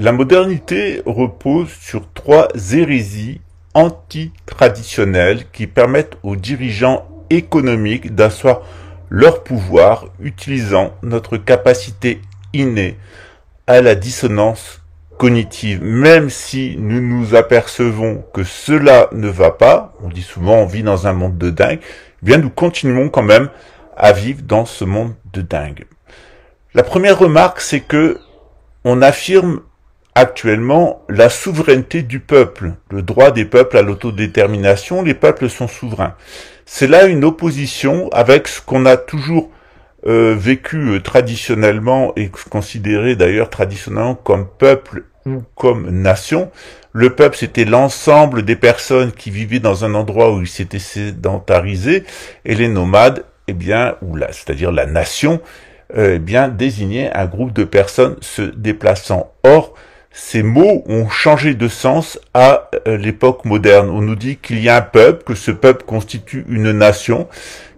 La modernité repose sur trois hérésies anti-traditionnelles qui permettent aux dirigeants économiques d'asseoir leur pouvoir utilisant notre capacité innée à la dissonance cognitive. Même si nous nous apercevons que cela ne va pas, on dit souvent on vit dans un monde de dingue, eh bien nous continuons quand même à vivre dans ce monde de dingue. La première remarque, c'est que on affirme actuellement la souveraineté du peuple, le droit des peuples à l'autodétermination, les peuples sont souverains. C'est là une opposition avec ce qu'on a toujours vécu traditionnellement et considéré d'ailleurs traditionnellement comme peuple ou comme nation. Le peuple, c'était l'ensemble des personnes qui vivaient dans un endroit où ils s'étaient sédentarisés, et les nomades, eh bien, c'est-à-dire la nation, eh bien, désignait un groupe de personnes se déplaçant. Or, ces mots ont changé de sens à l'époque moderne. On nous dit qu'il y a un peuple, que ce peuple constitue une nation,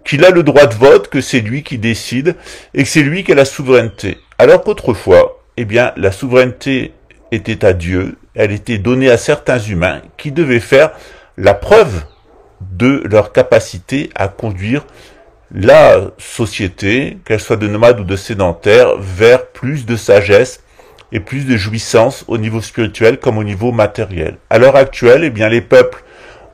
qu'il a le droit de vote, que c'est lui qui décide, et que c'est lui qui a la souveraineté. Alors qu'autrefois, eh bien, la souveraineté était à Dieu, elle était donnée à certains humains qui devaient faire la preuve de leur capacité à conduire la société, qu'elle soit de nomades ou de sédentaires, vers plus de sagesse et plus de jouissance au niveau spirituel comme au niveau matériel. À l'heure actuelle, eh bien, les peuples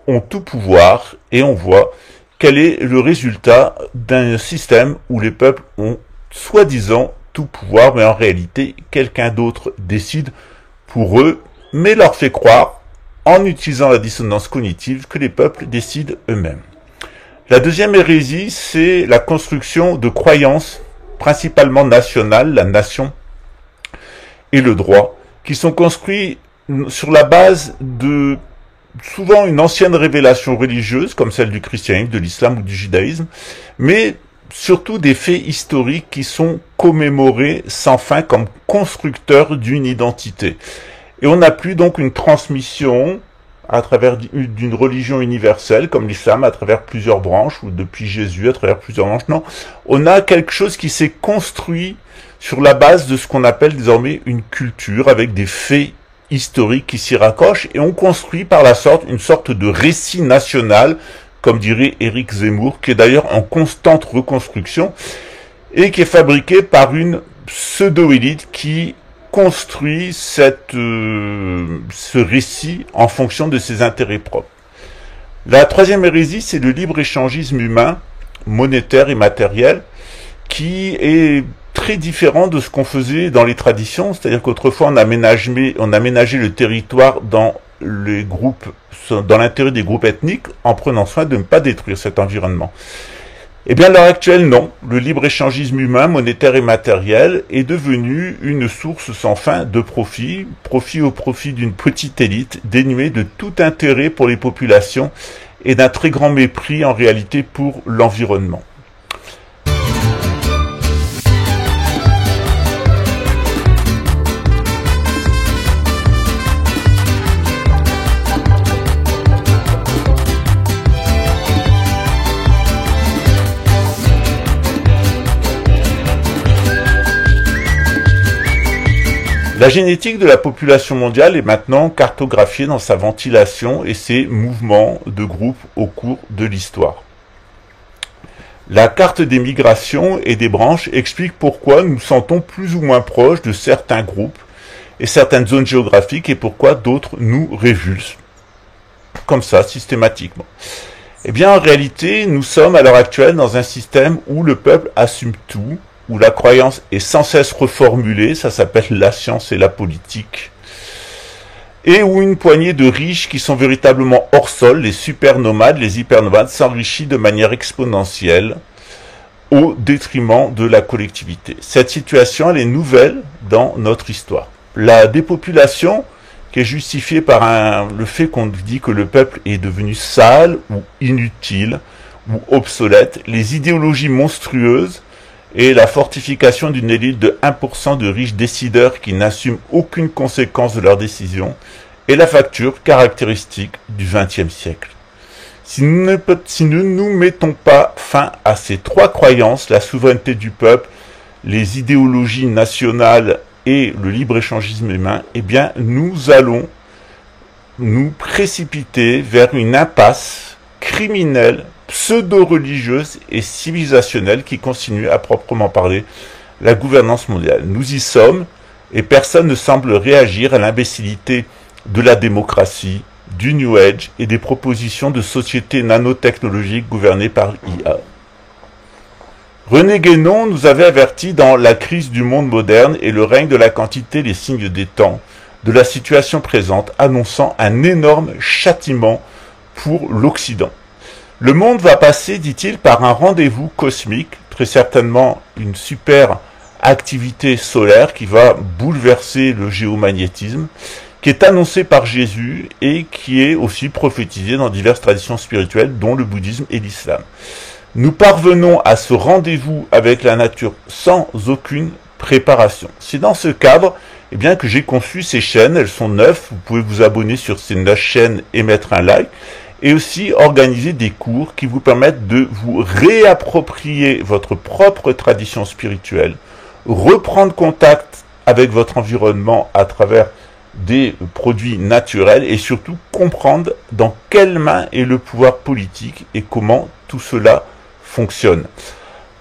ont tout pouvoir et on voit quel est le résultat d'un système où les peuples ont soi-disant tout pouvoir, mais en réalité, quelqu'un d'autre décide pour eux, mais leur fait croire, en utilisant la dissonance cognitive, que les peuples décident eux-mêmes. La deuxième hérésie, c'est la construction de croyances, principalement nationales, la nation et le droit, qui sont construits sur la base de souvent une ancienne révélation religieuse, comme celle du christianisme, de l'islam ou du judaïsme, mais surtout des faits historiques qui sont commémorés sans fin comme constructeurs d'une identité. Et on n'a plus donc une transmission à travers d'une religion universelle, comme l'islam, à travers plusieurs branches, ou depuis Jésus, à travers plusieurs branches. Non, on a quelque chose qui s'est construit sur la base de ce qu'on appelle désormais une culture, avec des faits historiques qui s'y raccrochent, et on construit par la sorte une sorte de récit national, comme dirait Éric Zemmour, qui est d'ailleurs en constante reconstruction, et qui est fabriqué par une pseudo-élite qui construit ce récit en fonction de ses intérêts propres. La troisième hérésie, c'est le libre-échangisme humain, monétaire et matériel, qui est très différent de ce qu'on faisait dans les traditions, c'est-à-dire qu'autrefois on aménageait le territoire dans l'intérêt des groupes ethniques, en prenant soin de ne pas détruire cet environnement. Eh bien, à l'heure actuelle, non. Le libre-échangisme humain, monétaire et matériel est devenu une source sans fin de profit au profit d'une petite élite dénuée de tout intérêt pour les populations et d'un très grand mépris en réalité pour l'environnement. La génétique de la population mondiale est maintenant cartographiée dans sa ventilation et ses mouvements de groupe au cours de l'histoire. La carte des migrations et des branches explique pourquoi nous sentons plus ou moins proches de certains groupes et certaines zones géographiques et pourquoi d'autres nous révulsent, comme ça, systématiquement. Eh bien, en réalité, nous sommes à l'heure actuelle dans un système où le peuple assume tout, où la croyance est sans cesse reformulée, ça s'appelle la science et la politique, et où une poignée de riches qui sont véritablement hors sol, les super nomades, les hyper nomades, s'enrichissent de manière exponentielle au détriment de la collectivité. Cette situation, elle est nouvelle dans notre histoire. La dépopulation, qui est justifiée par le fait qu'on dit que le peuple est devenu sale ou inutile ou obsolète, les idéologies monstrueuses, et la fortification d'une élite de 1% de riches décideurs qui n'assument aucune conséquence de leurs décisions est la facture caractéristique du XXe siècle. Si nous ne nous mettons pas fin à ces trois croyances, la souveraineté du peuple, les idéologies nationales et le libre-échangisme humain, eh bien, nous allons nous précipiter vers une impasse criminelle, pseudo-religieuse et civilisationnelle qui continue à proprement parler la gouvernance mondiale. Nous y sommes et personne ne semble réagir à l'imbécilité de la démocratie, du New Age et des propositions de sociétés nanotechnologiques gouvernées par IA. René Guénon nous avait averti dans La crise du monde moderne et le règne de la quantité, les signes des temps, de la situation présente, annonçant un énorme châtiment pour l'Occident. Le monde va passer, dit-il, par un rendez-vous cosmique, très certainement une super activité solaire qui va bouleverser le géomagnétisme, qui est annoncé par Jésus et qui est aussi prophétisé dans diverses traditions spirituelles, dont le bouddhisme et l'islam. Nous parvenons à ce rendez-vous avec la nature sans aucune préparation. C'est dans ce cadre bien, que j'ai conçu ces chaînes. Elles sont 9. Vous pouvez vous abonner sur ces 9 chaînes et mettre un like. Et aussi organiser des cours qui vous permettent de vous réapproprier votre propre tradition spirituelle, reprendre contact avec votre environnement à travers des produits naturels et surtout comprendre dans quelle main est le pouvoir politique et comment tout cela fonctionne.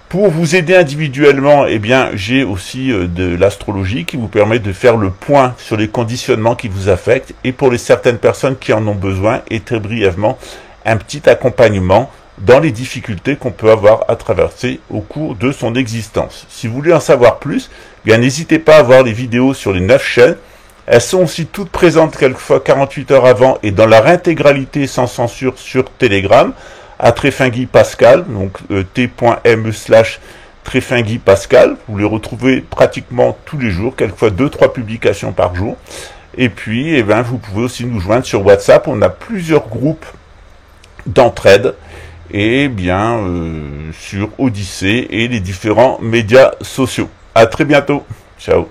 Pour vous aider individuellement, eh bien, j'ai aussi de l'astrologie qui vous permet de faire le point sur les conditionnements qui vous affectent et pour les certaines personnes qui en ont besoin et très brièvement un petit accompagnement dans les difficultés qu'on peut avoir à traverser au cours de son existence. Si vous voulez en savoir plus, eh bien, n'hésitez pas à voir les vidéos sur les 9 chaînes. Elles sont aussi toutes présentes quelquefois 48 heures avant et dans leur intégralité sans censure sur Telegram à Tréfingui Pascal, donc t.me/Tréfingui Pascal. Vous les retrouvez pratiquement tous les jours, quelquefois 2-3 publications par jour. Et puis, eh bien, vous pouvez aussi nous joindre sur WhatsApp. On a plusieurs groupes d'entraide et bien sur Odyssée et les différents médias sociaux. À très bientôt. Ciao.